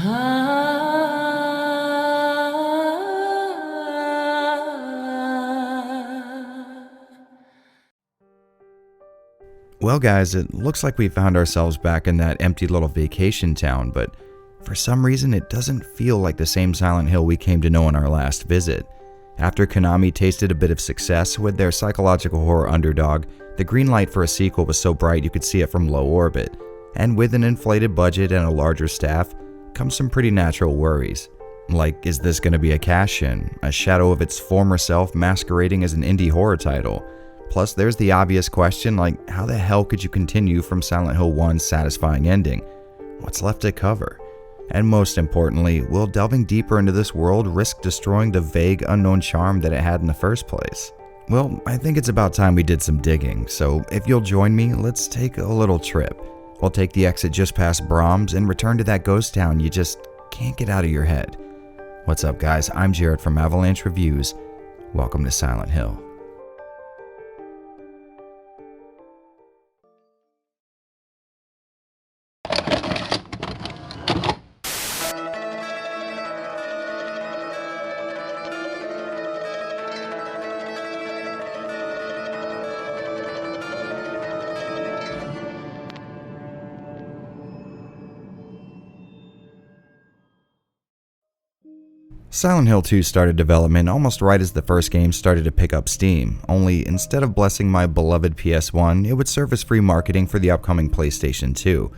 Well guys, it looks like we found ourselves back in that empty little vacation town, but for some reason it doesn't feel like the same Silent Hill we came to know in our last visit. After Konami tasted a bit of success with their psychological horror underdog, the green light for a sequel was so bright you could see it from low orbit. And with an inflated budget and a larger staff, comes some pretty natural worries. Like, is this going to be a cash-in, a shadow of its former self masquerading as an indie horror title? Plus, there's the obvious question, like, how the hell could you continue from Silent Hill 1's satisfying ending? What's left to cover? And most importantly, will delving deeper into this world risk destroying the vague, unknown charm that it had in the first place? Well, I think it's about time we did some digging, so if you'll join me, let's take a little trip. We'll take the exit just past Brahms and return to that ghost town you just can't get out of your head. What's up guys, I'm Jared from Avalanche Reviews. Welcome to Silent Hill. Silent Hill 2 started development almost right as the first game started to pick up steam, only instead of blessing my beloved PS1, it would serve as free marketing for the upcoming PlayStation 2.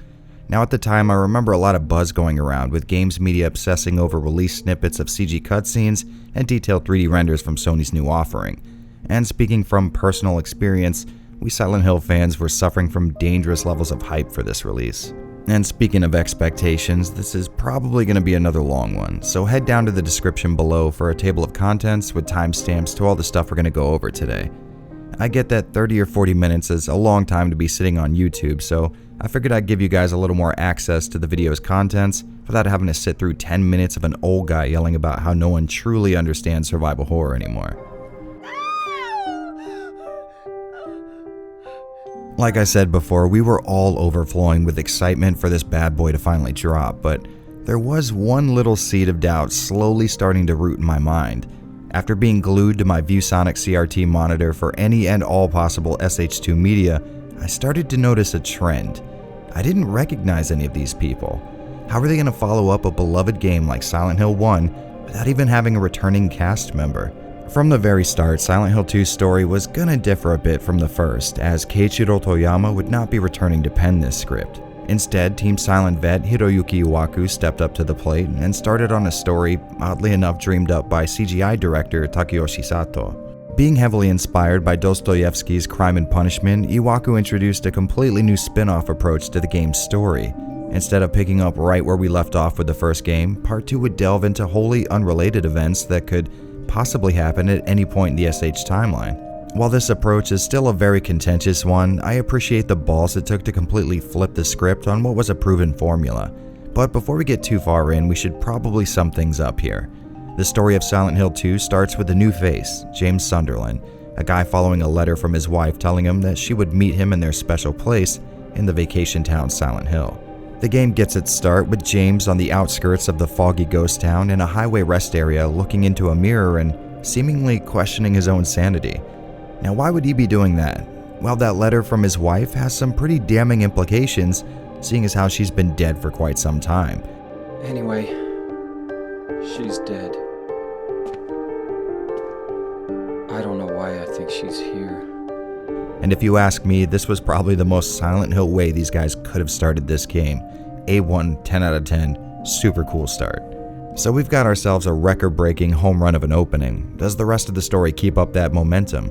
Now at the time I remember a lot of buzz going around, with games media obsessing over release snippets of CG cutscenes and detailed 3D renders from Sony's new offering. And speaking from personal experience, we Silent Hill fans were suffering from dangerous levels of hype for this release. And speaking of expectations, this is probably going to be another long one, so head down to the description below for a table of contents with timestamps to all the stuff we're going to go over today. I get that 30 or 40 minutes is a long time to be sitting on YouTube, so I figured I'd give you guys a little more access to the video's contents without having to sit through 10 minutes of an old guy yelling about how no one truly understands survival horror anymore. Like I said before, we were all overflowing with excitement for this bad boy to finally drop, but there was one little seed of doubt slowly starting to root in my mind. After being glued to my ViewSonic CRT monitor for any and all possible SH2 media, I started to notice a trend. I didn't recognize any of these people. How are they going to follow up a beloved game like Silent Hill 1 without even having a returning cast member? From the very start, Silent Hill 2's story was gonna differ a bit from the first, as Keiichiro Toyama would not be returning to pen this script. Instead, Team Silent vet Hiroyuki Iwaku stepped up to the plate and started on a story oddly enough dreamed up by CGI director Takeyoshi Sato. Being heavily inspired by Dostoevsky's Crime and Punishment, Iwaku introduced a completely new spin-off approach to the game's story. Instead of picking up right where we left off with the first game, Part 2 would delve into wholly unrelated events that could possibly happen at any point in the SH timeline. While this approach is still a very contentious one, I appreciate the balls it took to completely flip the script on what was a proven formula. But before we get too far in, we should probably sum things up here. The story of Silent Hill 2 starts with a new face, James Sunderland, a guy following a letter from his wife telling him that she would meet him in their special place in the vacation town Silent Hill. The game gets its start with James on the outskirts of the foggy ghost town in a highway rest area looking into a mirror and seemingly questioning his own sanity. Now why would he be doing that? Well, that letter from his wife has some pretty damning implications, seeing as how she's been dead for quite some time. Anyway, she's dead. I don't know why I think she's here. And if you ask me, this was probably the most Silent Hill way these guys could have started this game. A1, 10 out of 10, super cool start. So we've got ourselves a record-breaking home run of an opening. Does the rest of the story keep up that momentum?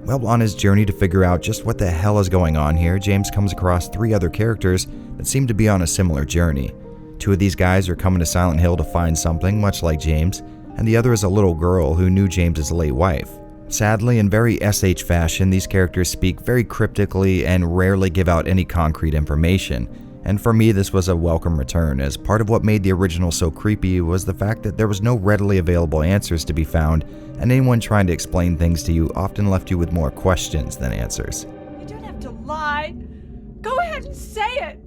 Well, on his journey to figure out just what the hell is going on here, James comes across 3 other characters that seem to be on a similar journey. 2 of these guys are coming to Silent Hill to find something, much like James, and the other is a little girl who knew James's late wife. Sadly, in very SH fashion, these characters speak very cryptically and rarely give out any concrete information. And for me, this was a welcome return, as part of what made the original so creepy was the fact that there was no readily available answers to be found, and anyone trying to explain things to you often left you with more questions than answers. You don't have to lie. Go ahead and say it.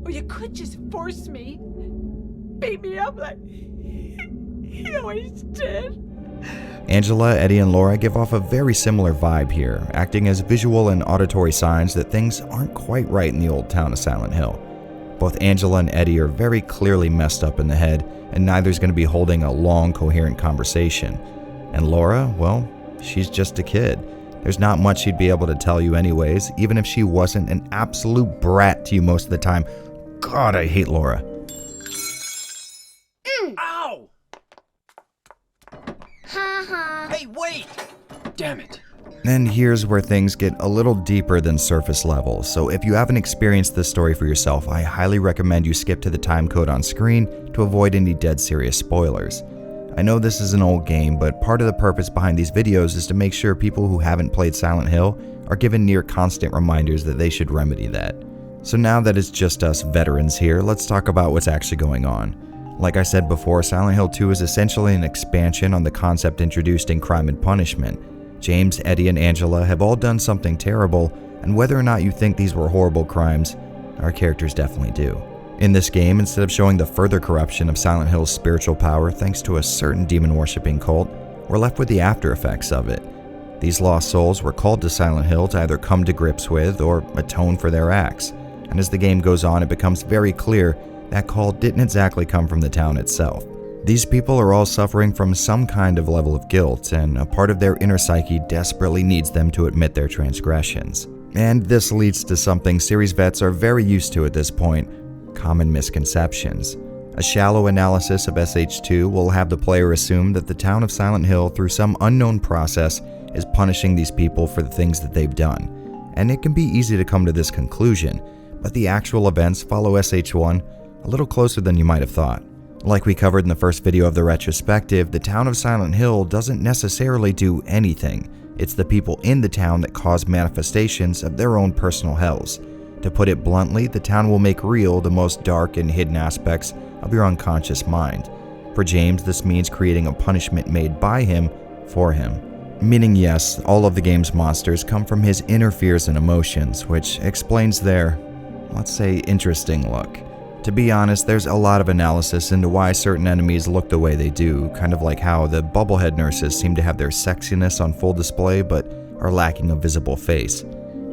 Or you could just force me. beat me up like he always did. Angela, Eddie, and Laura give off a very similar vibe here, acting as visual and auditory signs that things aren't quite right in the old town of Silent Hill. Both Angela and Eddie are very clearly messed up in the head, and neither's going to be holding a long, coherent conversation. And Laura, well, she's just a kid. There's not much she'd be able to tell you anyways, even if she wasn't an absolute brat to you most of the time. God, I hate Laura. Ow! Hey, wait! Damn it. And here's where things get a little deeper than surface level, so if you haven't experienced this story for yourself, I highly recommend you skip to the time code on screen to avoid any dead serious spoilers. I know this is an old game, but part of the purpose behind these videos is to make sure people who haven't played Silent Hill are given near constant reminders that they should remedy that. So now that it's just us veterans here, let's talk about what's actually going on. Like I said before, Silent Hill 2 is essentially an expansion on the concept introduced in Crime and Punishment. James, Eddie, and Angela have all done something terrible, and whether or not you think these were horrible crimes, our characters definitely do. In this game, instead of showing the further corruption of Silent Hill's spiritual power thanks to a certain demon-worshipping cult, we're left with the after effects of it. These lost souls were called to Silent Hill to either come to grips with or atone for their acts, and as the game goes on, it becomes very clear that call didn't exactly come from the town itself. These people are all suffering from some kind of level of guilt, and a part of their inner psyche desperately needs them to admit their transgressions. And this leads to something series vets are very used to at this point: common misconceptions. A shallow analysis of SH2 will have the player assume that the town of Silent Hill, through some unknown process, is punishing these people for the things that they've done. And it can be easy to come to this conclusion, but the actual events follow SH1 a little closer than you might have thought. Like we covered in the first video of the retrospective, the town of Silent Hill doesn't necessarily do anything. It's the people in the town that cause manifestations of their own personal hells. To put it bluntly, the town will make real the most dark and hidden aspects of your unconscious mind. For James, this means creating a punishment made by him for him. Meaning, yes, all of the game's monsters come from his inner fears and emotions, which explains their, let's say, interesting look. To be honest, there's a lot of analysis into why certain enemies look the way they do, kind of like how the bubblehead nurses seem to have their sexiness on full display but are lacking a visible face.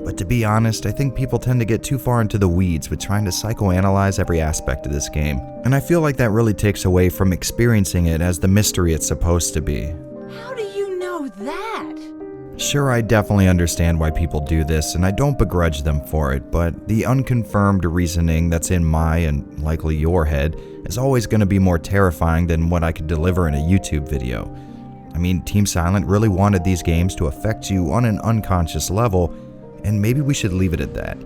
But to be honest, I think people tend to get too far into the weeds with trying to psychoanalyze every aspect of this game, and I feel like that really takes away from experiencing it as the mystery it's supposed to be. How do you know that? Sure, I definitely understand why people do this, and I don't begrudge them for it, but the unconfirmed reasoning that's in my, and likely your head, is always going to be more terrifying than what I could deliver in a YouTube video. I mean, Team Silent really wanted these games to affect you on an unconscious level, and maybe we should leave it at that.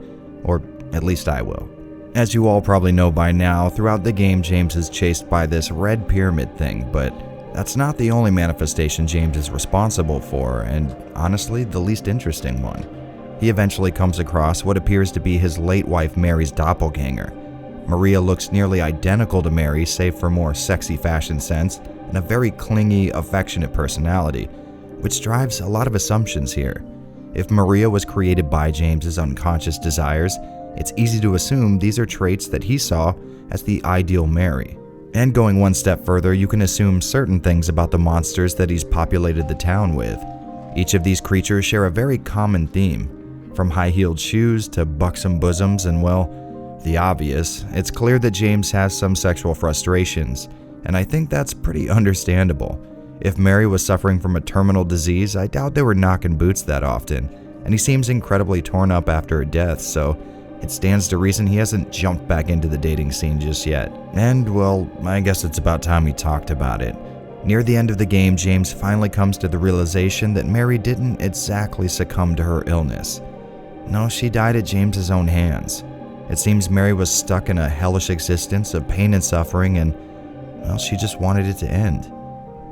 Or at least I will. As you all probably know by now, throughout the game James is chased by this red pyramid thing, but that's not the only manifestation James is responsible for, and honestly, the least interesting one. He eventually comes across what appears to be his late wife Mary's doppelganger. Maria looks nearly identical to Mary, save for more sexy fashion sense and a very clingy, affectionate personality, which drives a lot of assumptions here. If Maria was created by James's unconscious desires, it's easy to assume these are traits that he saw as the ideal Mary. And going one step further, you can assume certain things about the monsters that he's populated the town with. Each of these creatures share a very common theme. From high-heeled shoes to buxom bosoms and, well, the obvious, it's clear that James has some sexual frustrations, and I think that's pretty understandable. If Mary was suffering from a terminal disease, I doubt they were knocking boots that often, and he seems incredibly torn up after her death, so it stands to reason he hasn't jumped back into the dating scene just yet. And, well, I guess it's about time we talked about it. Near the end of the game, James finally comes to the realization that Mary didn't exactly succumb to her illness. No, she died at James's own hands. It seems Mary was stuck in a hellish existence of pain and suffering, and, well, she just wanted it to end.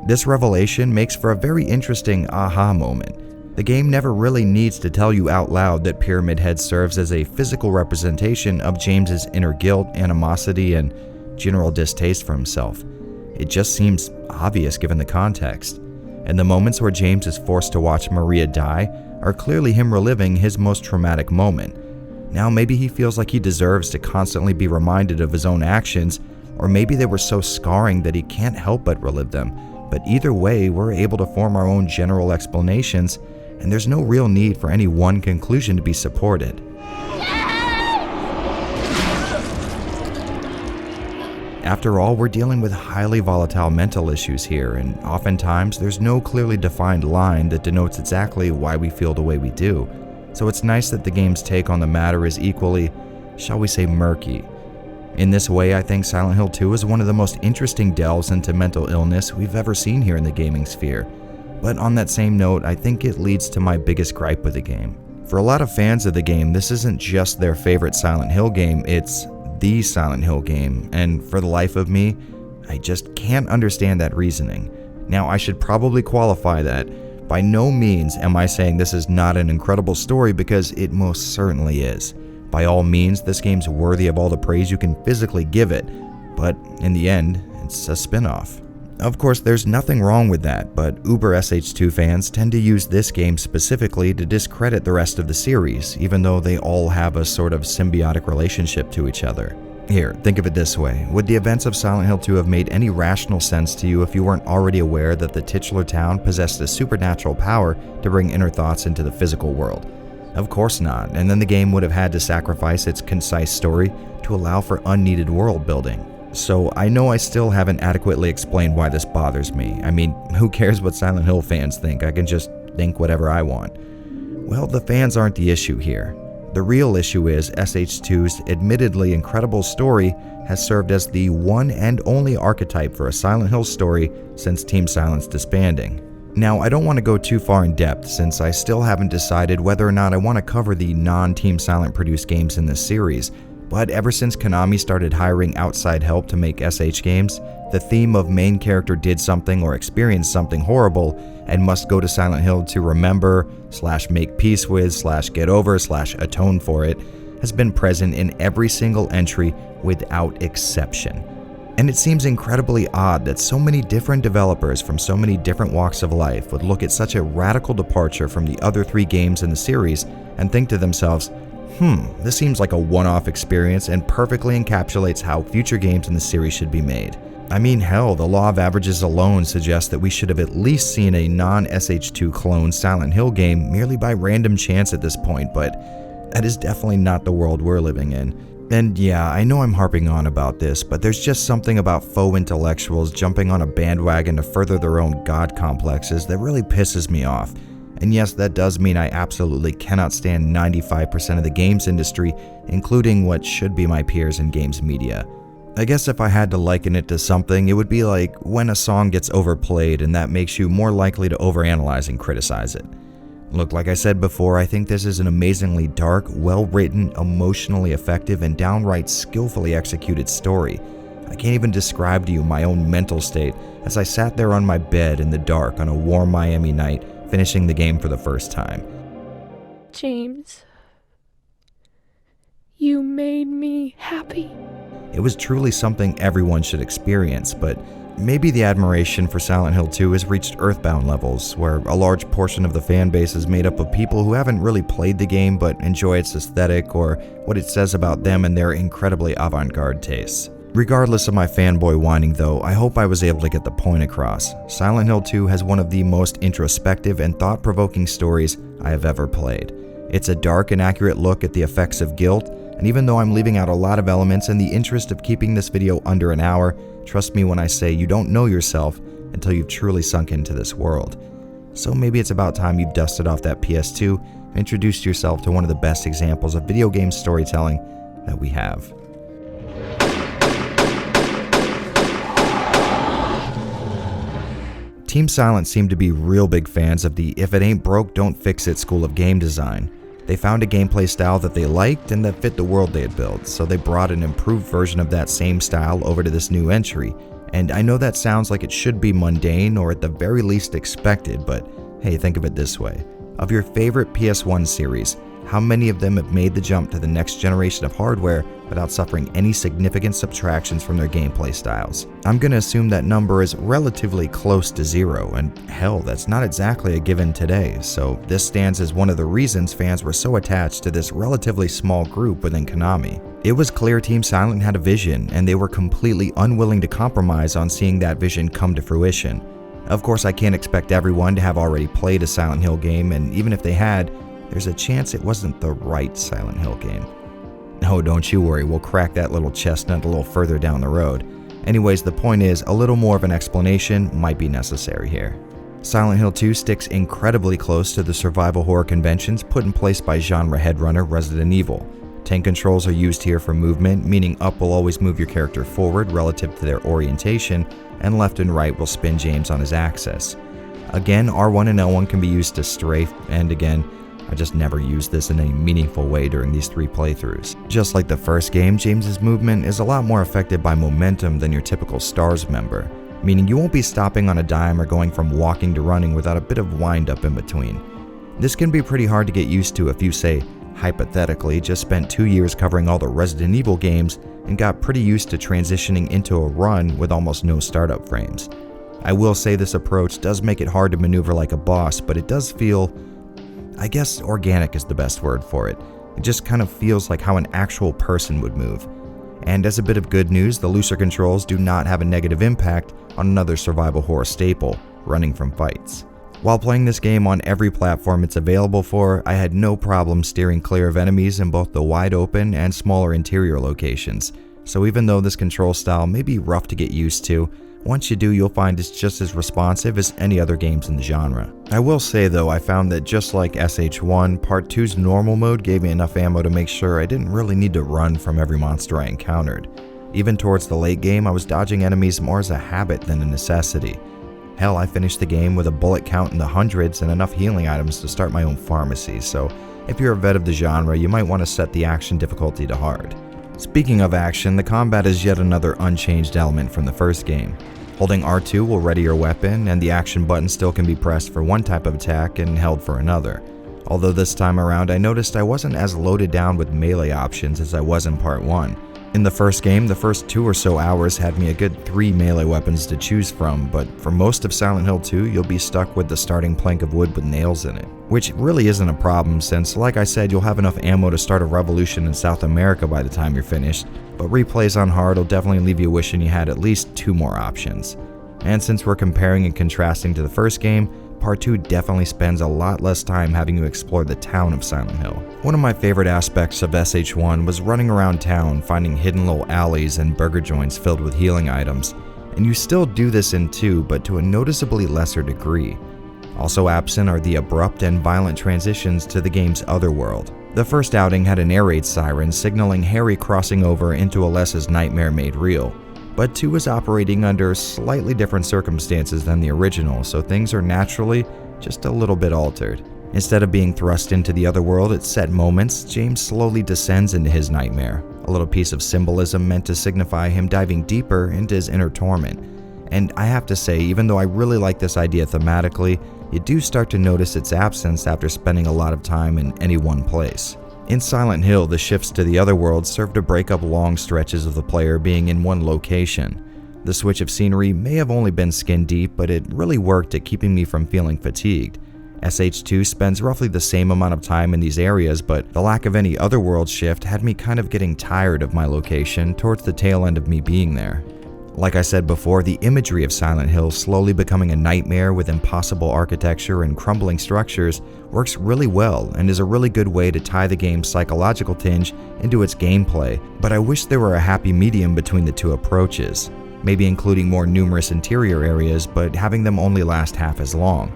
This revelation makes for a very interesting aha moment. The game never really needs to tell you out loud that Pyramid Head serves as a physical representation of James's inner guilt, animosity, and general distaste for himself. It just seems obvious given the context. And the moments where James is forced to watch Maria die are clearly him reliving his most traumatic moment. Now maybe he feels like he deserves to constantly be reminded of his own actions, or maybe they were so scarring that he can't help but relive them. But either way, we're able to form our own general explanations, and there's no real need for any one conclusion to be supported. After all, we're dealing with highly volatile mental issues here, and oftentimes there's no clearly defined line that denotes exactly why we feel the way we do. So it's nice that the game's take on the matter is equally, shall we say, murky. In this way, I think Silent Hill 2 is one of the most interesting delves into mental illness we've ever seen here in the gaming sphere. But on that same note, I think it leads to my biggest gripe with the game. For a lot of fans of the game, this isn't just their favorite Silent Hill game, it's the Silent Hill game, and for the life of me, I just can't understand that reasoning. Now, I should probably qualify that. By no means am I saying this is not an incredible story, because it most certainly is. By all means, this game's worthy of all the praise you can physically give it, but in the end, it's a spin-off. Of course, there's nothing wrong with that, but uber SH2 fans tend to use this game specifically to discredit the rest of the series, even though they all have a sort of symbiotic relationship to each other. Here, think of it this way. Would the events of Silent Hill 2 have made any rational sense to you if you weren't already aware that the titular town possessed a supernatural power to bring inner thoughts into the physical world? Of course not, and then the game would have had to sacrifice its concise story to allow for unneeded world building. So I know I still haven't adequately explained why this bothers me. I mean, who cares what Silent Hill fans think? I can just think whatever I want. Well, the fans aren't the issue here. The real issue is SH2's admittedly incredible story has served as the one and only archetype for a Silent Hill story since Team Silent's disbanding. Now, I don't want to go too far in depth since I still haven't decided whether or not I want to cover the non-Team Silent produced games in this series, but ever since Konami started hiring outside help to make SH games, the theme of main character did something or experienced something horrible and must go to Silent Hill to remember, /make peace with, /get over, /atone for it, has been present in every single entry without exception. And it seems incredibly odd that so many different developers from so many different walks of life would look at such a radical departure from the other 3 games in the series and think to themselves, this seems like a one-off experience and perfectly encapsulates how future games in the series should be made. I mean, hell, the law of averages alone suggests that we should have at least seen a non-SH2 clone Silent Hill game merely by random chance at this point, but that is definitely not the world we're living in. And yeah, I know I'm harping on about this, but there's just something about faux intellectuals jumping on a bandwagon to further their own god complexes that really pisses me off. And yes, that does mean I absolutely cannot stand 95% of the games industry, including what should be my peers in games media. I guess if I had to liken it to something, it would be like when a song gets overplayed and that makes you more likely to overanalyze and criticize it. Look, like I said before, I think this is an amazingly dark, well-written, emotionally effective, and downright skillfully executed story. I can't even describe to you my own mental state as I sat there on my bed in the dark on a warm Miami night, finishing the game for the first time. James, you made me happy. It was truly something everyone should experience, but maybe the admiration for Silent Hill 2 has reached Earthbound levels, where a large portion of the fan base is made up of people who haven't really played the game but enjoy its aesthetic or what it says about them and their incredibly avant-garde tastes. Regardless of my fanboy whining though, I hope I was able to get the point across. Silent Hill 2 has one of the most introspective and thought-provoking stories I have ever played. It's a dark and accurate look at the effects of guilt, and even though I'm leaving out a lot of elements in the interest of keeping this video under an hour, trust me when I say you don't know yourself until you've truly sunk into this world. So maybe it's about time you've dusted off that PS2 and introduced yourself to one of the best examples of video game storytelling that we have. Team Silent seemed to be real big fans of the if it ain't broke, don't fix it school of game design. They found a gameplay style that they liked and that fit the world they had built, so they brought an improved version of that same style over to this new entry. And I know that sounds like it should be mundane or at the very least expected, but hey, think of it this way. Of your favorite PS1 series, how many of them have made the jump to the next generation of hardware without suffering any significant subtractions from their gameplay styles? I'm gonna assume that number is relatively close to 0, and hell, that's not exactly a given today, so this stands as one of the reasons fans were so attached to this relatively small group within Konami. It was clear Team Silent had a vision, and they were completely unwilling to compromise on seeing that vision come to fruition. Of course, I can't expect everyone to have already played a Silent Hill game, and even if they had, there's a chance it wasn't the right Silent Hill game. No, don't you worry, we'll crack that little chestnut a little further down the road. Anyways, the point is, a little more of an explanation might be necessary here. Silent Hill 2 sticks incredibly close to the survival horror conventions put in place by genre headrunner Resident Evil. Tank controls are used here for movement, meaning up will always move your character forward relative to their orientation, and left and right will spin James on his axis. Again, R1 and L1 can be used to strafe, and again, I just never used this in any meaningful way during these 3 playthroughs. Just like the first game, James's movement is a lot more affected by momentum than your typical STARS member, meaning you won't be stopping on a dime or going from walking to running without a bit of wind-up in between. This can be pretty hard to get used to if you, say, hypothetically, just spent 2 years covering all the Resident Evil games and got pretty used to transitioning into a run with almost no startup frames. I will say this approach does make it hard to maneuver like a boss, but it does feel, I guess organic is the best word for it. It just kind of feels like how an actual person would move. And as a bit of good news, the looser controls do not have a negative impact on another survival horror staple, running from fights. While playing this game on every platform it's available for, I had no problem steering clear of enemies in both the wide open and smaller interior locations. So even though this control style may be rough to get used to, once you do, you'll find it's just as responsive as any other games in the genre. I will say though, I found that just like SH1, Part 2's normal mode gave me enough ammo to make sure I didn't really need to run from every monster I encountered. Even towards the late game, I was dodging enemies more as a habit than a necessity. Hell, I finished the game with a bullet count in the hundreds and enough healing items to start my own pharmacy, so if you're a vet of the genre, you might want to set the action difficulty to hard. Speaking of action, the combat is yet another unchanged element from the first game. Holding R2 will ready your weapon, and the action button still can be pressed for one type of attack and held for another. Although this time around I noticed I wasn't as loaded down with melee options as I was in Part 1. In the first game, the first 2 or so hours had me a good 3 melee weapons to choose from, but for most of Silent Hill 2, you'll be stuck with the starting plank of wood with nails in it. Which really isn't a problem since, like I said, you'll have enough ammo to start a revolution in South America by the time you're finished, but replays on hard will definitely leave you wishing you had at least 2 more options. And since we're comparing and contrasting to the first game, Part 2 definitely spends a lot less time having you explore the town of Silent Hill. One of my favorite aspects of SH1 was running around town finding hidden little alleys and burger joints filled with healing items, and you still do this in 2, but to a noticeably lesser degree. Also absent are the abrupt and violent transitions to the game's other world. The first outing had an air raid siren signaling Harry crossing over into Alessa's nightmare made real. But 2 is operating under slightly different circumstances than the original, so things are naturally just a little bit altered. Instead of being thrust into the other world at set moments, James slowly descends into his nightmare, a little piece of symbolism meant to signify him diving deeper into his inner torment. And I have to say, even though I really like this idea thematically, you do start to notice its absence after spending a lot of time in any one place. In Silent Hill, the shifts to the other world serve to break up long stretches of the player being in one location. The switch of scenery may have only been skin deep, but it really worked at keeping me from feeling fatigued. SH2 spends roughly the same amount of time in these areas, but the lack of any other world shift had me kind of getting tired of my location towards the tail end of me being there. Like I said before, the imagery of Silent Hill slowly becoming a nightmare with impossible architecture and crumbling structures works really well and is a really good way to tie the game's psychological tinge into its gameplay, but I wish there were a happy medium between the 2 approaches, maybe including more numerous interior areas but having them only last half as long.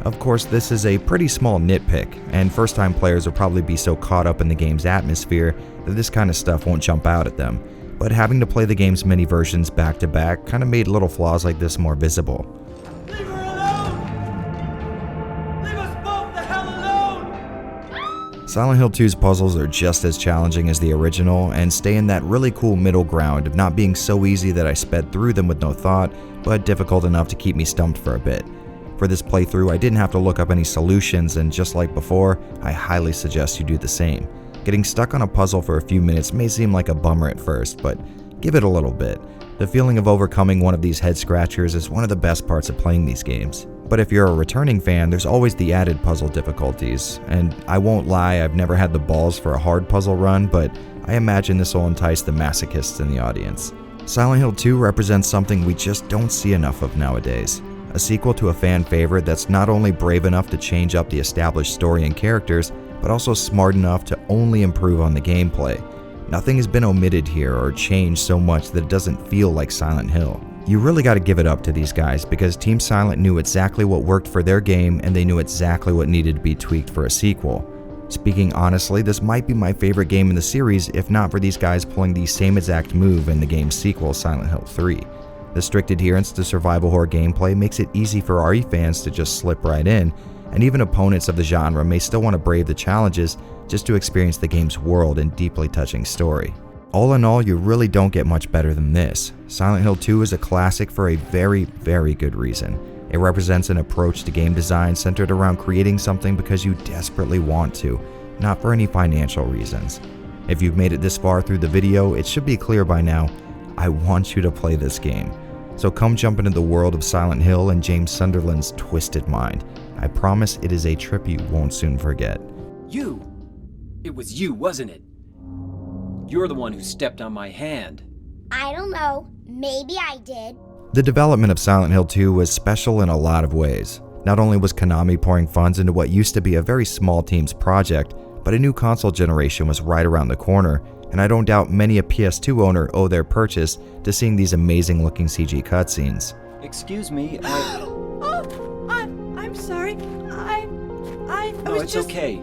Of course, this is a pretty small nitpick, and first-time players will probably be so caught up in the game's atmosphere that this kind of stuff won't jump out at them. But having to play the game's many versions back to back kind of made little flaws like this more visible. Leave her alone! Leave us both the hell alone! Silent Hill 2's puzzles are just as challenging as the original and stay in that really cool middle ground of not being so easy that I sped through them with no thought, but difficult enough to keep me stumped for a bit. For this playthrough, I didn't have to look up any solutions, and just like before, I highly suggest you do the same. Getting stuck on a puzzle for a few minutes may seem like a bummer at first, but give it a little bit. The feeling of overcoming one of these head scratchers is one of the best parts of playing these games. But if you're a returning fan, there's always the added puzzle difficulties, and I won't lie, I've never had the balls for a hard puzzle run, but I imagine this will entice the masochists in the audience. Silent Hill 2 represents something we just don't see enough of nowadays. A sequel to a fan favorite that's not only brave enough to change up the established story and characters, but also smart enough to only improve on the gameplay. Nothing has been omitted here or changed so much that it doesn't feel like Silent Hill. You really got to give it up to these guys because Team Silent knew exactly what worked for their game and they knew exactly what needed to be tweaked for a sequel. Speaking honestly, this might be my favorite game in the series if not for these guys pulling the same exact move in the game's sequel, Silent Hill 3. The strict adherence to survival horror gameplay makes it easy for RE fans to just slip right in, and even opponents of the genre may still want to brave the challenges just to experience the game's world and deeply touching story. All in all, you really don't get much better than this. Silent Hill 2 is a classic for a very, very good reason. It represents an approach to game design centered around creating something because you desperately want to, not for any financial reasons. If you've made it this far through the video, it should be clear by now, I want you to play this game. So come jump into the world of Silent Hill and James Sunderland's twisted mind. I promise it is a trip you won't soon forget. You! It was you, wasn't it? You're the one who stepped on my hand. I don't know. Maybe I did. The development of Silent Hill 2 was special in a lot of ways. Not only was Konami pouring funds into what used to be a very small team's project, but a new console generation was right around the corner, and I don't doubt many a PS2 owner owe their purchase to seeing these amazing looking CG cutscenes. Excuse me, I'm sorry. I No, was it's just... okay.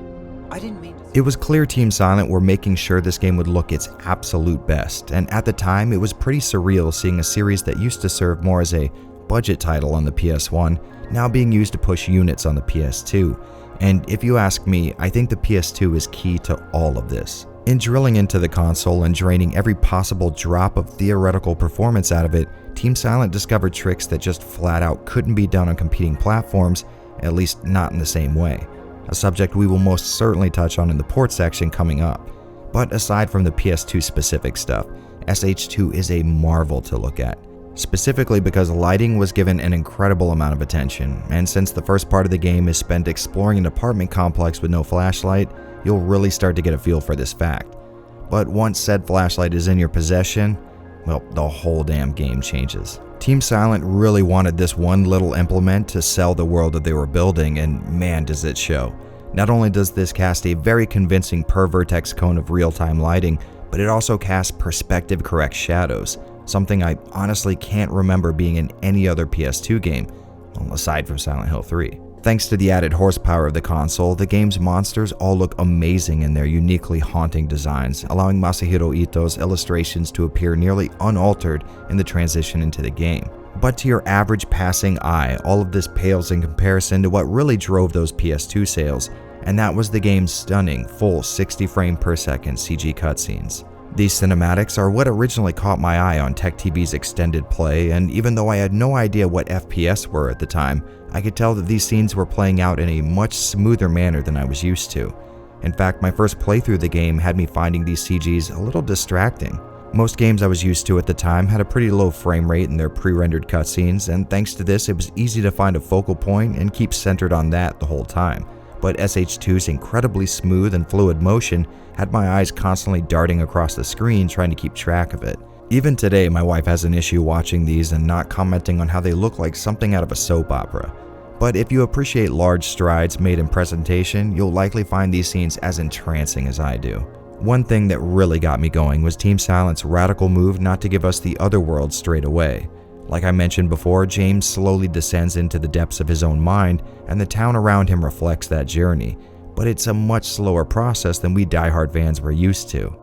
I didn't mean to... It was clear Team Silent were making sure this game would look its absolute best, and at the time it was pretty surreal seeing a series that used to serve more as a budget title on the PS1 now being used to push units on the PS2. And if you ask me, I think the PS2 is key to all of this. In drilling into the console and draining every possible drop of theoretical performance out of it, Team Silent discovered tricks that just flat out couldn't be done on competing platforms, at least not in the same way. A subject we will most certainly touch on in the port section coming up. But aside from the PS2 specific stuff, SH2 is a marvel to look at. Specifically because lighting was given an incredible amount of attention, and since the first part of the game is spent exploring an apartment complex with no flashlight, you'll really start to get a feel for this fact. But once said flashlight is in your possession, well, the whole damn game changes. Team Silent really wanted this one little implement to sell the world that they were building, and man does it show. Not only does this cast a very convincing per-vertex cone of real-time lighting, but it also casts perspective correct shadows, something I honestly can't remember being in any other PS2 game, well, aside from Silent Hill 3. Thanks to the added horsepower of the console, the game's monsters all look amazing in their uniquely haunting designs, allowing Masahiro Ito's illustrations to appear nearly unaltered in the transition into the game. But to your average passing eye, all of this pales in comparison to what really drove those PS2 sales, and that was the game's stunning, full 60 frame per second CG cutscenes. These cinematics are what originally caught my eye on Tech TV's extended play, and even though I had no idea what FPS were at the time, I could tell that these scenes were playing out in a much smoother manner than I was used to. In fact, my first playthrough of the game had me finding these CGs a little distracting. Most games I was used to at the time had a pretty low frame rate in their pre-rendered cutscenes, and thanks to this it was easy to find a focal point and keep centered on that the whole time. But SH2's incredibly smooth and fluid motion had my eyes constantly darting across the screen trying to keep track of it. Even today, my wife has an issue watching these and not commenting on how they look like something out of a soap opera. But if you appreciate large strides made in presentation, you'll likely find these scenes as entrancing as I do. One thing that really got me going was Team Silent's radical move not to give us the other world straight away. Like I mentioned before, James slowly descends into the depths of his own mind, and the town around him reflects that journey, but it's a much slower process than we diehard fans were used to.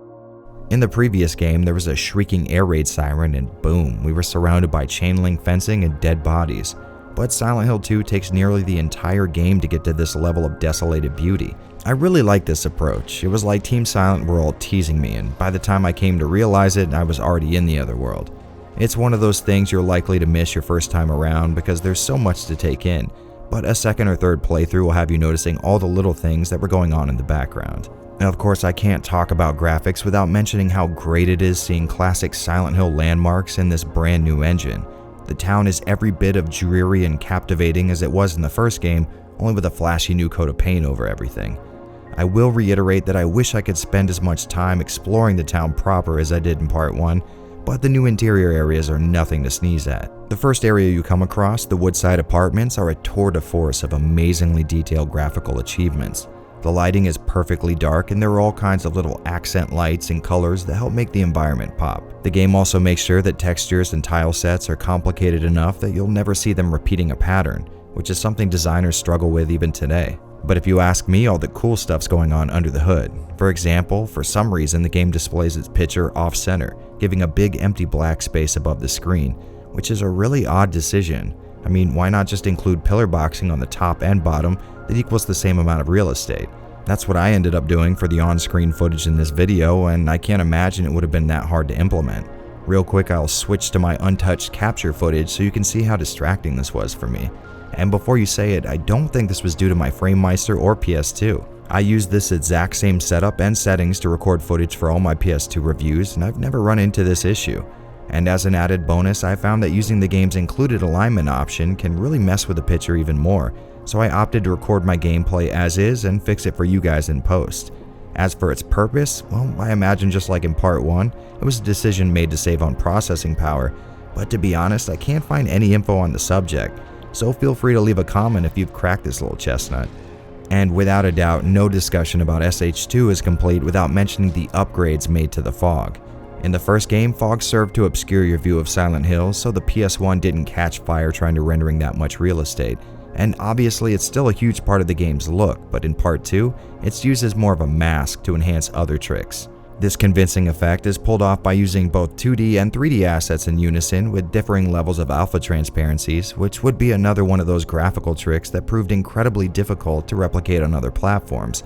In the previous game, there was a shrieking air raid siren and boom, we were surrounded by chain link fencing and dead bodies. But Silent Hill 2 takes nearly the entire game to get to this level of desolated beauty. I really like this approach. It was like Team Silent were all teasing me, and by the time I came to realize it, I was already in the other world. It's one of those things you're likely to miss your first time around because there's so much to take in, but a second or third playthrough will have you noticing all the little things that were going on in the background. And of course, I can't talk about graphics without mentioning how great it is seeing classic Silent Hill landmarks in this brand new engine. The town is every bit of dreary and captivating as it was in the first game, only with a flashy new coat of paint over everything. I will reiterate that I wish I could spend as much time exploring the town proper as I did in Part 1, but the new interior areas are nothing to sneeze at. The first area you come across, the Woodside Apartments, are a tour de force of amazingly detailed graphical achievements. The lighting is perfectly dark and there are all kinds of little accent lights and colors that help make the environment pop. The game also makes sure that textures and tile sets are complicated enough that you'll never see them repeating a pattern, which is something designers struggle with even today. But if you ask me, all the cool stuff's going on under the hood. For example, for some reason the game displays its picture off-center, giving a big empty black space above the screen, which is a really odd decision. I mean, why not just include pillar boxing on the top and bottom that equals the same amount of real estate? That's what I ended up doing for the on-screen footage in this video, and I can't imagine it would have been that hard to implement. Real quick, I'll switch to my untouched capture footage so you can see how distracting this was for me. And before you say it, I don't think this was due to my FrameMeister or PS2. I used this exact same setup and settings to record footage for all my PS2 reviews, and I've never run into this issue. And as an added bonus, I found that using the game's included alignment option can really mess with the picture even more, so I opted to record my gameplay as is and fix it for you guys in post. As for its purpose, well, I imagine just like in Part 1, it was a decision made to save on processing power, but to be honest, I can't find any info on the subject, so feel free to leave a comment if you've cracked this little chestnut. And without a doubt, no discussion about SH2 is complete without mentioning the upgrades made to the fog. In the first game, fog served to obscure your view of Silent Hill, so the PS1 didn't catch fire trying to rendering that much real estate. And obviously it's still a huge part of the game's look, but in Part 2, it's used as more of a mask to enhance other tricks. This convincing effect is pulled off by using both 2D and 3D assets in unison with differing levels of alpha transparencies, which would be another one of those graphical tricks that proved incredibly difficult to replicate on other platforms.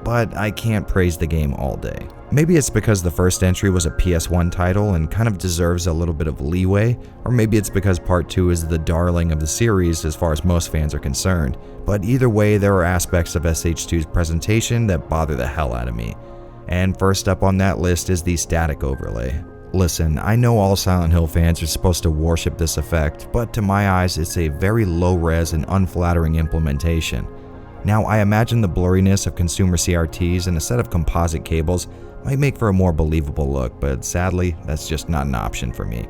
But I can't praise the game all day. Maybe it's because the first entry was a PS1 title and kind of deserves a little bit of leeway, or maybe it's because Part 2 is the darling of the series as far as most fans are concerned. But either way, there are aspects of SH2's presentation that bother the hell out of me. And first up on that list is the static overlay. Listen, I know all Silent Hill fans are supposed to worship this effect, but to my eyes it's a very low-res and unflattering implementation. Now, I imagine the blurriness of consumer CRTs and a set of composite cables might make for a more believable look, but sadly, that's just not an option for me.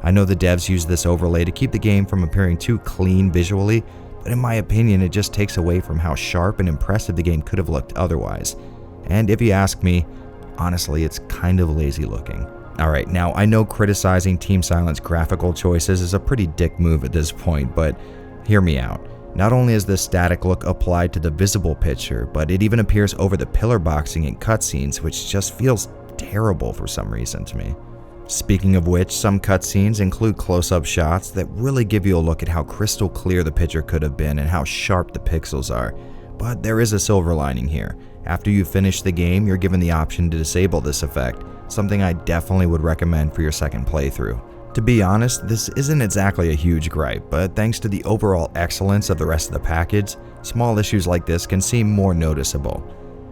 I know the devs use this overlay to keep the game from appearing too clean visually, but in my opinion, it just takes away from how sharp and impressive the game could have looked otherwise. And if you ask me, honestly, it's kind of lazy looking. Alright, now I know criticizing Team Silent's graphical choices is a pretty dick move at this point, but hear me out. Not only is this static look applied to the visible picture, but it even appears over the pillar boxing in cutscenes, which just feels terrible for some reason to me. Speaking of which, some cutscenes include close-up shots that really give you a look at how crystal clear the picture could have been and how sharp the pixels are. But there is a silver lining here. After you finish the game, you're given the option to disable this effect, something I definitely would recommend for your second playthrough. To be honest, this isn't exactly a huge gripe, but thanks to the overall excellence of the rest of the package, small issues like this can seem more noticeable.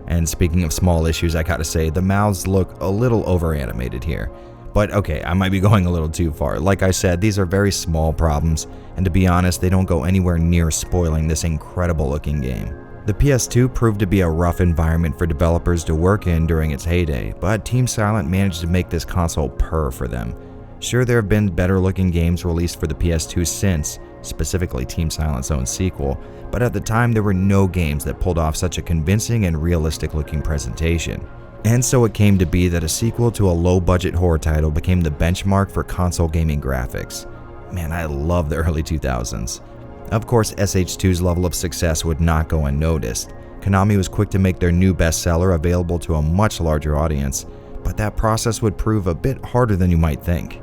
And speaking of small issues, I gotta say, the mouths look a little over-animated here. But okay, I might be going a little too far. Like I said, these are very small problems, and to be honest, they don't go anywhere near spoiling this incredible looking game. The PS2 proved to be a rough environment for developers to work in during its heyday, but Team Silent managed to make this console purr for them. Sure, there have been better looking games released for the PS2 since, specifically Team Silent's own sequel, but at the time there were no games that pulled off such a convincing and realistic looking presentation. And so it came to be that a sequel to a low-budget horror title became the benchmark for console gaming graphics. Man, I love the early 2000s. Of course, SH2's level of success would not go unnoticed. Konami was quick to make their new bestseller available to a much larger audience, but that process would prove a bit harder than you might think.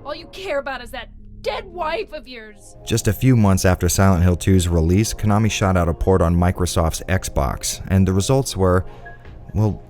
All you care about is that dead wife of yours. Just a few months after Silent Hill 2's release, Konami shot out a port on Microsoft's Xbox, and the results were, well,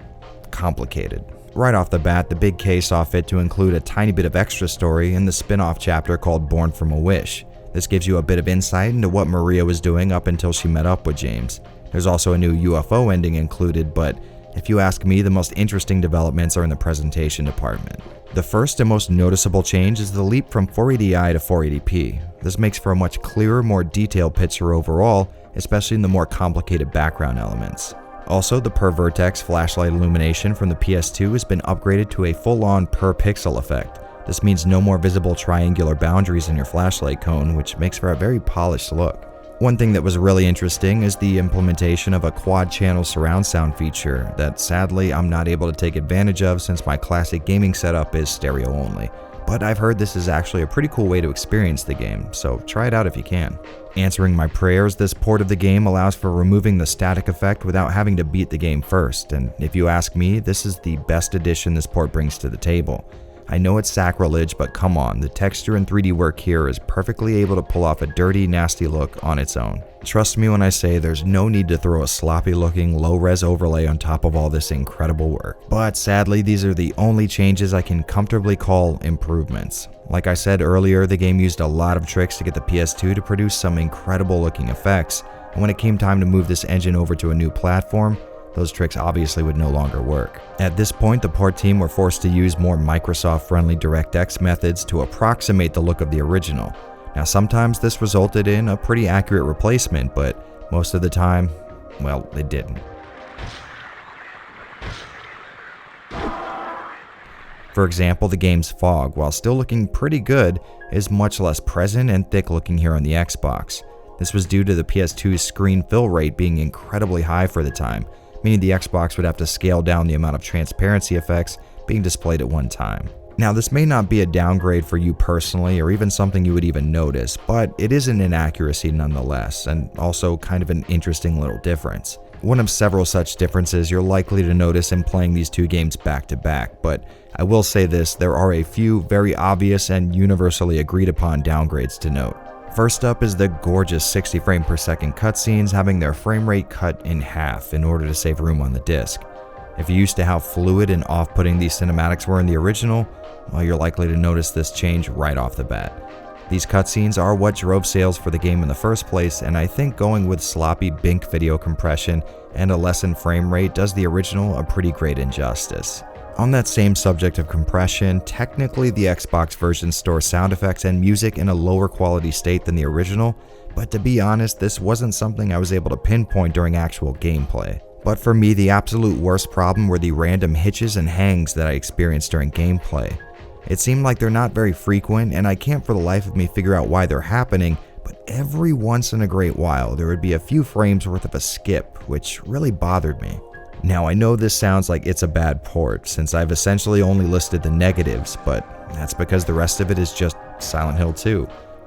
complicated. Right off the bat, the Big K saw fit to include a tiny bit of extra story in the spin-off chapter called Born from a Wish. This gives you a bit of insight into what Maria was doing up until she met up with James. There's also a new UFO ending included, but if you ask me, the most interesting developments are in the presentation department. The first and most noticeable change is the leap from 480i to 480p. This makes for a much clearer, more detailed picture overall, especially in the more complicated background elements. Also, the per vertex flashlight illumination from the PS2 has been upgraded to a full-on per pixel effect. This means no more visible triangular boundaries in your flashlight cone, which makes for a very polished look. One thing that was really interesting is the implementation of a quad-channel surround sound feature that sadly I'm not able to take advantage of since my classic gaming setup is stereo only. But I've heard this is actually a pretty cool way to experience the game, so try it out if you can. Answering my prayers, this port of the game allows for removing the static effect without having to beat the game first, and if you ask me, this is the best addition this port brings to the table. I know it's sacrilege, but come on, the texture and 3D work here is perfectly able to pull off a dirty, nasty look on its own. Trust me when I say there's no need to throw a sloppy-looking, low-res overlay on top of all this incredible work. But sadly, these are the only changes I can comfortably call improvements. Like I said earlier, the game used a lot of tricks to get the PS2 to produce some incredible-looking effects, and when it came time to move this engine over to a new platform, those tricks obviously would no longer work. At this point, the port team were forced to use more Microsoft-friendly DirectX methods to approximate the look of the original. Now, sometimes this resulted in a pretty accurate replacement, but most of the time, well, it didn't. For example, the game's fog, while still looking pretty good, is much less present and thick looking here on the Xbox. This was due to the PS2's screen fill rate being incredibly high for the time, meaning the Xbox would have to scale down the amount of transparency effects being displayed at one time. Now, this may not be a downgrade for you personally or even something you would even notice, but it is an inaccuracy nonetheless, and also kind of an interesting little difference. One of several such differences you're likely to notice in playing these two games back to back, but I will say this, there are a few very obvious and universally agreed upon downgrades to note. First up is the gorgeous 60 frame per second cutscenes having their frame rate cut in half in order to save room on the disc. If you're used to how fluid and off-putting these cinematics were in the original, well, you're likely to notice this change right off the bat. These cutscenes are what drove sales for the game in the first place, and I think going with sloppy BINC video compression and a lessened frame rate does the original a pretty great injustice. On that same subject of compression, technically the Xbox version stores sound effects and music in a lower quality state than the original, but to be honest, this wasn't something I was able to pinpoint during actual gameplay. But for me, the absolute worst problem were the random hitches and hangs that I experienced during gameplay. It seemed like they're not very frequent, and I can't for the life of me figure out why they're happening, but every once in a great while there would be a few frames worth of a skip, which really bothered me. Now, I know this sounds like it's a bad port, since I've essentially only listed the negatives, but that's because the rest of it is just Silent Hill 2.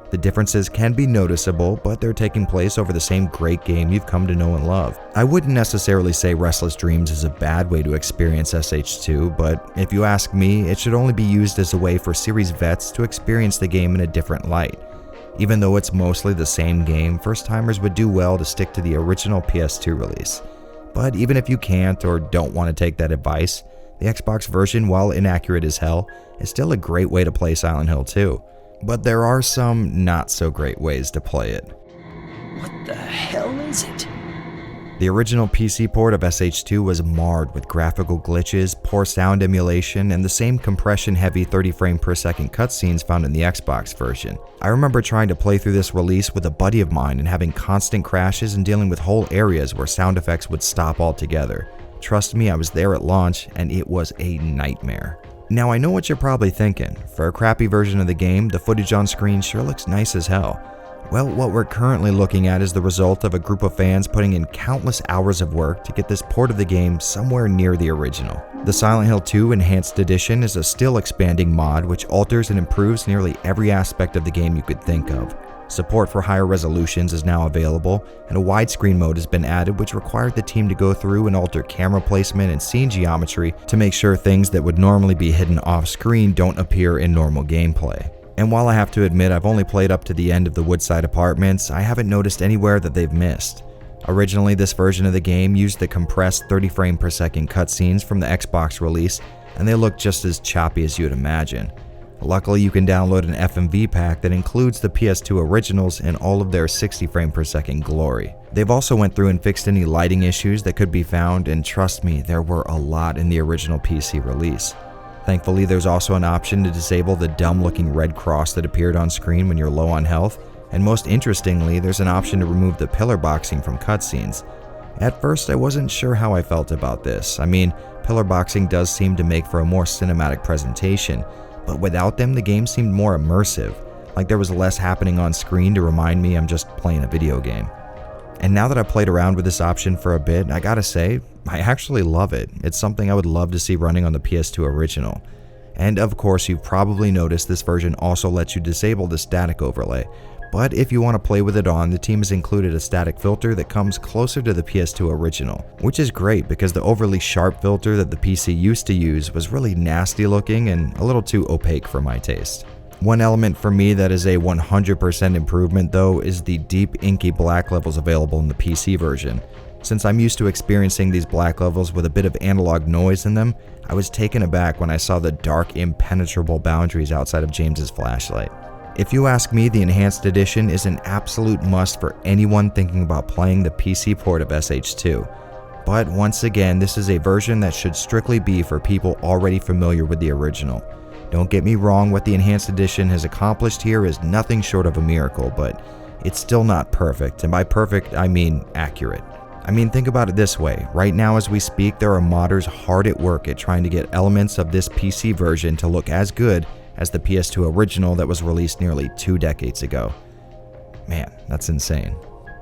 The differences can be noticeable, but they're taking place over the same great game you've come to know and love. I wouldn't necessarily say Restless Dreams is a bad way to experience SH2, but if you ask me, it should only be used as a way for series vets to experience the game in a different light. Even though it's mostly the same game, first-timers would do well to stick to the original PS2 release. But even if you can't or don't want to take that advice, the Xbox version, while inaccurate as hell, is still a great way to play Silent Hill 2. But there are some not so great ways to play it. What the hell is it? The original PC port of SH2 was marred with graphical glitches, poor sound emulation, and the same compression-heavy 30 frame per second cutscenes found in the Xbox version. I remember trying to play through this release with a buddy of mine and having constant crashes and dealing with whole areas where sound effects would stop altogether. Trust me, I was there at launch, and it was a nightmare. Now, I know what you're probably thinking. For a crappy version of the game, the footage on screen sure looks nice as hell. Well, what we're currently looking at is the result of a group of fans putting in countless hours of work to get this port of the game somewhere near the original. The Silent Hill 2 Enhanced Edition is a still expanding mod which alters and improves nearly every aspect of the game you could think of. Support for higher resolutions is now available, and a widescreen mode has been added which required the team to go through and alter camera placement and scene geometry to make sure things that would normally be hidden off-screen don't appear in normal gameplay. And while I have to admit I've only played up to the end of the Woodside Apartments, I haven't noticed anywhere that they've missed. Originally, this version of the game used the compressed 30 frame per second cutscenes from the Xbox release, and they look just as choppy as you'd imagine. Luckily, you can download an FMV pack that includes the PS2 originals in all of their 60 frame per second glory. They've also went through and fixed any lighting issues that could be found, and trust me, there were a lot in the original PC release. Thankfully, there's also an option to disable the dumb-looking red cross that appeared on screen when you're low on health, and most interestingly, there's an option to remove the pillar boxing from cutscenes. At first, I wasn't sure how I felt about this. I mean, pillar boxing does seem to make for a more cinematic presentation, but without them, the game seemed more immersive, like there was less happening on screen to remind me I'm just playing a video game. And now that I've played around with this option for a bit, I gotta say, I actually love it. It's something I would love to see running on the PS2 original. And of course, you've probably noticed this version also lets you disable the static overlay. But if you want to play with it on, the team has included a static filter that comes closer to the PS2 original, which is great because the overly sharp filter that the PC used to use was really nasty looking and a little too opaque for my taste. One element for me that is a 100% improvement though is the deep inky black levels available in the PC version. Since I'm used to experiencing these black levels with a bit of analog noise in them, I was taken aback when I saw the dark, impenetrable boundaries outside of James's flashlight. If you ask me, the Enhanced Edition is an absolute must for anyone thinking about playing the PC port of SH2. But once again, this is a version that should strictly be for people already familiar with the original. Don't get me wrong, what the Enhanced Edition has accomplished here is nothing short of a miracle, but it's still not perfect, and by perfect, I mean accurate. I mean, think about it this way. Right now as we speak, there are modders hard at work at trying to get elements of this PC version to look as good as the PS2 original that was released nearly 2 decades ago. Man, that's insane.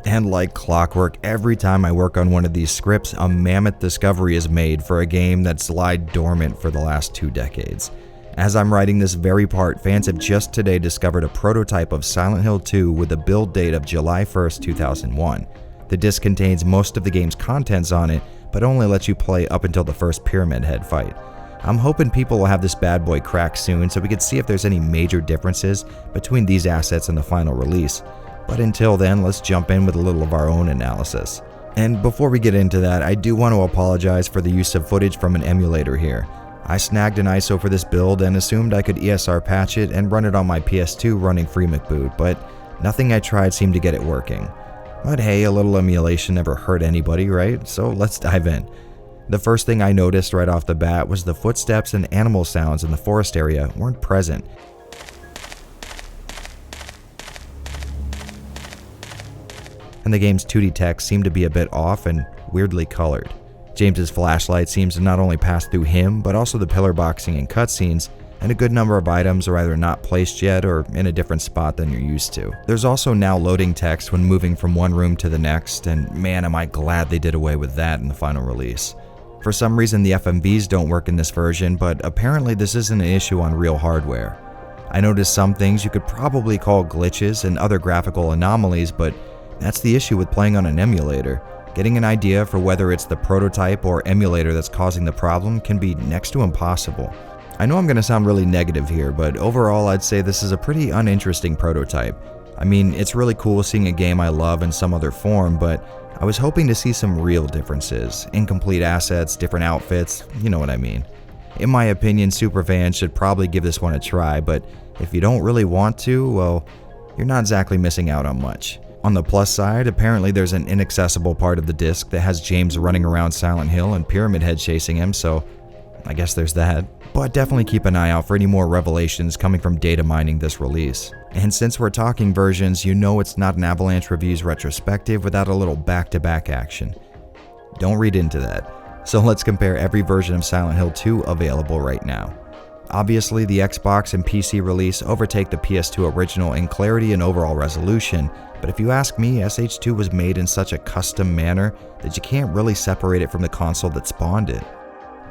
And like clockwork, every time I work on one of these scripts, a mammoth discovery is made for a game that's lied dormant for the last 2 decades. As I'm writing this very part, fans have just today discovered a prototype of Silent Hill 2 with a build date of July 1st, 2001. The disc contains most of the game's contents on it, but only lets you play up until the first Pyramid Head fight. I'm hoping people will have this bad boy cracked soon so we can see if there's any major differences between these assets and the final release. But until then, let's jump in with a little of our own analysis. And before we get into that, I do want to apologize for the use of footage from an emulator here. I snagged an ISO for this build and assumed I could ESR patch it and run it on my PS2 running FreeMcBoot, but nothing I tried seemed to get it working. But hey, a little emulation never hurt anybody, right? So let's dive in. The first thing I noticed right off the bat was the footsteps and animal sounds in the forest area weren't present. And the game's 2D text seemed to be a bit off and weirdly colored. James's flashlight seems to not only pass through him, but also the pillar boxing and cutscenes, and a good number of items are either not placed yet or in a different spot than you're used to. There's also now loading text when moving from one room to the next, and man am I glad they did away with that in the final release. For some reason the FMVs don't work in this version, but apparently this isn't an issue on real hardware. I noticed some things you could probably call glitches and other graphical anomalies, but that's the issue with playing on an emulator. Getting an idea for whether it's the prototype or emulator that's causing the problem can be next to impossible. I know I'm going to sound really negative here, but overall I'd say this is a pretty uninteresting prototype. I mean, it's really cool seeing a game I love in some other form, but I was hoping to see some real differences, incomplete assets, different outfits, you know what I mean. In my opinion, superfans should probably give this one a try, but if you don't really want to, well, you're not exactly missing out on much. On the plus side, apparently there's an inaccessible part of the disc that has James running around Silent Hill and Pyramid Head chasing him, so I guess there's that. But definitely keep an eye out for any more revelations coming from data mining this release. And since we're talking versions, you know it's not an Avalanche Reviews retrospective without a little back-to-back action. Don't read into that. So let's compare every version of Silent Hill 2 available right now. Obviously, the Xbox and PC release overtake the PS2 original in clarity and overall resolution, but if you ask me, SH2 was made in such a custom manner that you can't really separate it from the console that spawned it.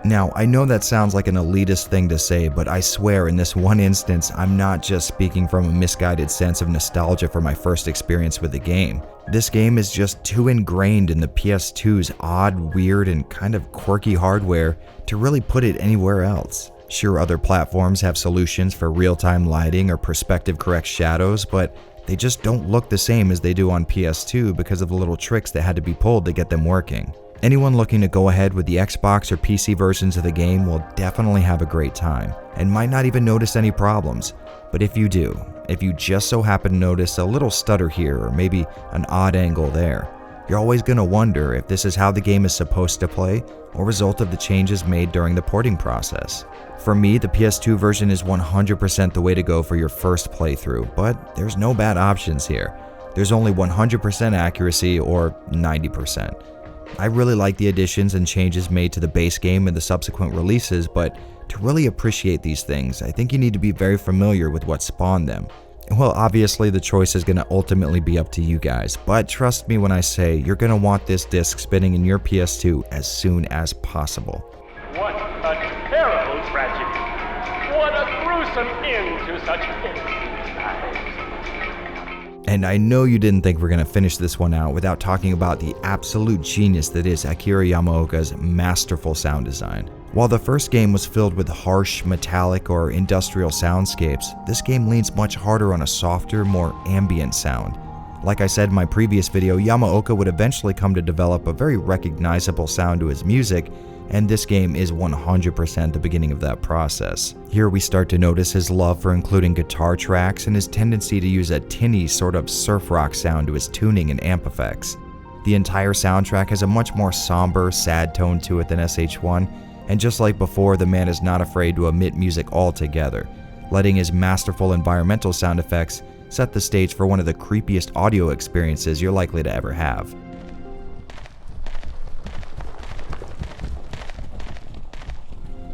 Now, I know that sounds like an elitist thing to say, but I swear in this one instance, I'm not just speaking from a misguided sense of nostalgia for my first experience with the game. This game is just too ingrained in the PS2's odd, weird, and kind of quirky hardware to really put it anywhere else. Sure, other platforms have solutions for real-time lighting or perspective correct shadows, but they just don't look the same as they do on PS2 because of the little tricks that had to be pulled to get them working. Anyone looking to go ahead with the Xbox or PC versions of the game will definitely have a great time, and might not even notice any problems. But if you do, if you just so happen to notice a little stutter here or maybe an odd angle there, you're always going to wonder if this is how the game is supposed to play or a result of the changes made during the porting process. For me, the PS2 version is 100% the way to go for your first playthrough, but there's no bad options here. There's only 100% accuracy or 90%. I really like the additions and changes made to the base game and the subsequent releases, but to really appreciate these things, I think you need to be very familiar with what spawned them. Well, obviously the choice is going to ultimately be up to you guys, but trust me when I say you're going to want this disc spinning in your PS2 as soon as possible. What a terrible tragedy. What a gruesome end to such innocent lives. And I know you didn't think we're going to finish this one out without talking about the absolute genius that is Akira Yamaoka's masterful sound design. While the first game was filled with harsh, metallic, or industrial soundscapes, this game leans much harder on a softer, more ambient sound. Like I said in my previous video, Yamaoka would eventually come to develop a very recognizable sound to his music, and this game is 100% the beginning of that process. Here we start to notice his love for including guitar tracks and his tendency to use a tinny sort of surf rock sound to his tuning and amp effects. The entire soundtrack has a much more somber, sad tone to it than SH1, and just like before, the man is not afraid to omit music altogether, letting his masterful environmental sound effects set the stage for one of the creepiest audio experiences you're likely to ever have.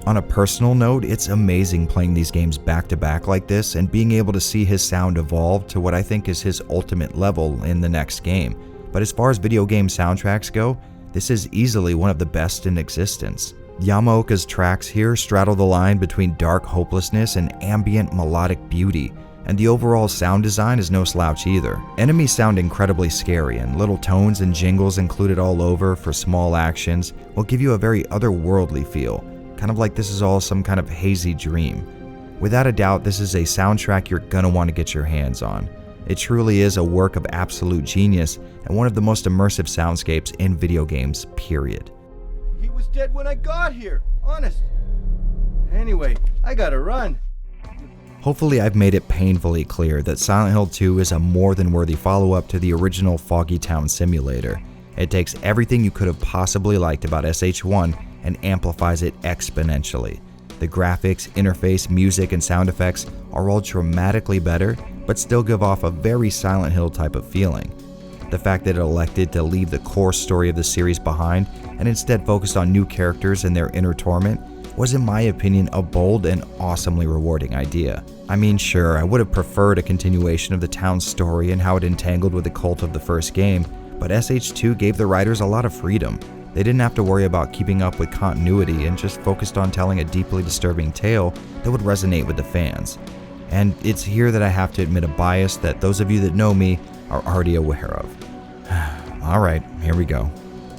On a personal note, it's amazing playing these games back to back like this and being able to see his sound evolve to what I think is his ultimate level in the next game. But as far as video game soundtracks go, this is easily one of the best in existence. Yamaoka's tracks here straddle the line between dark hopelessness and ambient melodic beauty, and the overall sound design is no slouch either. Enemies sound incredibly scary, and little tones and jingles included all over for small actions will give you a very otherworldly feel, kind of like this is all some kind of hazy dream. Without a doubt, this is a soundtrack you're gonna want to get your hands on. It truly is a work of absolute genius and one of the most immersive soundscapes in video games, period. He was dead when I got here, honest. Anyway, I gotta run. Hopefully I've made it painfully clear that Silent Hill 2 is a more than worthy follow-up to the original Foggy Town simulator. It takes everything you could have possibly liked about SH1 and amplifies it exponentially. The graphics, interface, music, and sound effects are all dramatically better, but still give off a very Silent Hill type of feeling. The fact that it elected to leave the core story of the series behind and instead focused on new characters and their inner torment was, in my opinion, a bold and awesomely rewarding idea. I mean, sure, I would have preferred a continuation of the town's story and how it entangled with the cult of the first game, but SH2 gave the writers a lot of freedom. They didn't have to worry about keeping up with continuity and just focused on telling a deeply disturbing tale that would resonate with the fans. And it's here that I have to admit a bias that those of you that know me are already aware of. Alright, here we go.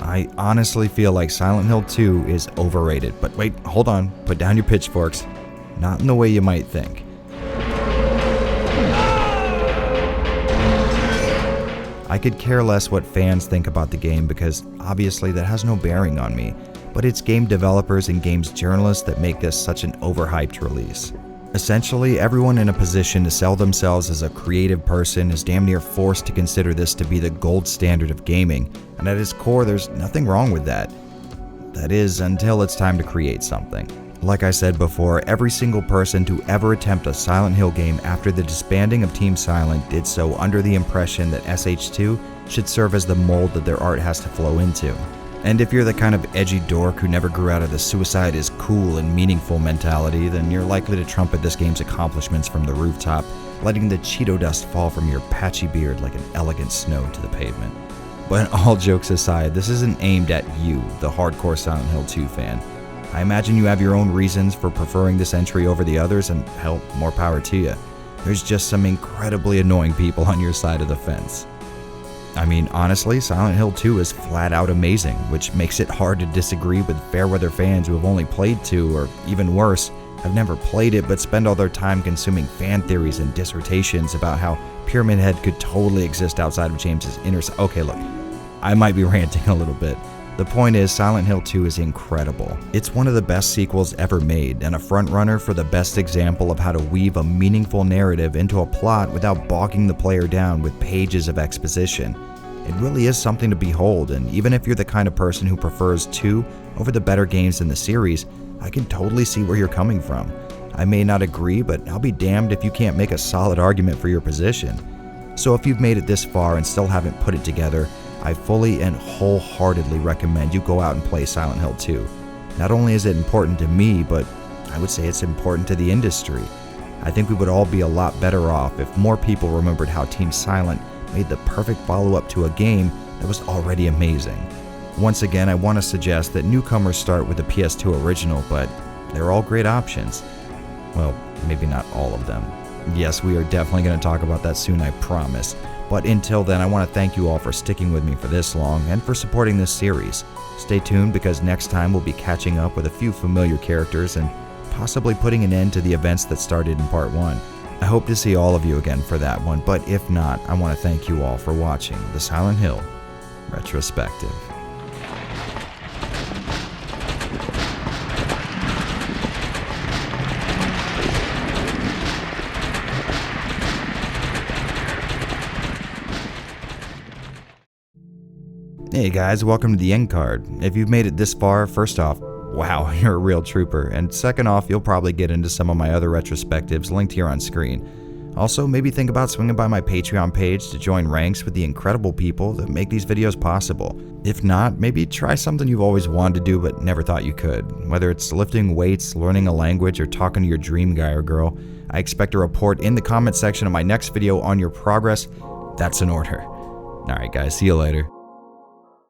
I honestly feel like Silent Hill 2 is overrated, but wait, hold on, put down your pitchforks. Not in the way you might think. I could care less what fans think about the game because obviously that has no bearing on me, but it's game developers and games journalists that make this such an overhyped release. Essentially, everyone in a position to sell themselves as a creative person is damn near forced to consider this to be the gold standard of gaming, and at its core there's nothing wrong with that. That is, until it's time to create something. Like I said before, every single person to ever attempt a Silent Hill game after the disbanding of Team Silent did so under the impression that SH2 should serve as the mold that their art has to flow into. And if you're the kind of edgy dork who never grew out of the suicide is cool and meaningful mentality, then you're likely to trumpet this game's accomplishments from the rooftop, letting the Cheeto dust fall from your patchy beard like an elegant snow to the pavement. But all jokes aside, this isn't aimed at you, the hardcore Silent Hill 2 fan. I imagine you have your own reasons for preferring this entry over the others, and hell, more power to you. There's just some incredibly annoying people on your side of the fence. I mean, honestly, Silent Hill 2 is flat out amazing, which makes it hard to disagree with fair-weather fans who have only played 2, or even worse, have never played it but spend all their time consuming fan theories and dissertations about how Pyramid Head could totally exist outside of James's inner... Okay, look, I might be ranting a little bit, The point is, Silent Hill 2 is incredible. It's one of the best sequels ever made, and a frontrunner for the best example of how to weave a meaningful narrative into a plot without bogging the player down with pages of exposition. It really is something to behold, and even if you're the kind of person who prefers 2 over the better games in the series, I can totally see where you're coming from. I may not agree, but I'll be damned if you can't make a solid argument for your position. So if you've made it this far and still haven't put it together, I fully and wholeheartedly recommend you go out and play Silent Hill 2. Not only is it important to me, but I would say it's important to the industry. I think we would all be a lot better off if more people remembered how Team Silent made the perfect follow-up to a game that was already amazing. Once again, I want to suggest that newcomers start with the PS2 original, but they're all great options. Well, maybe not all of them. Yes, we are definitely going to talk about that soon, I promise. But until then, I want to thank you all for sticking with me for this long and for supporting this series. Stay tuned because next time we'll be catching up with a few familiar characters and possibly putting an end to the events that started in Part 1. I hope to see all of you again for that one, but if not, I want to thank you all for watching the Silent Hill Retrospective. Hey guys, welcome to the end card. If you've made it this far, first off, wow, you're a real trooper, and second off, you'll probably get into some of my other retrospectives linked here on screen. Also, maybe think about swinging by my Patreon page to join ranks with the incredible people that make these videos possible. If not, maybe try something you've always wanted to do but never thought you could. Whether it's lifting weights, learning a language, or talking to your dream guy or girl, I expect a report in the comment section of my next video on your progress. That's an order. Alright guys, see you later.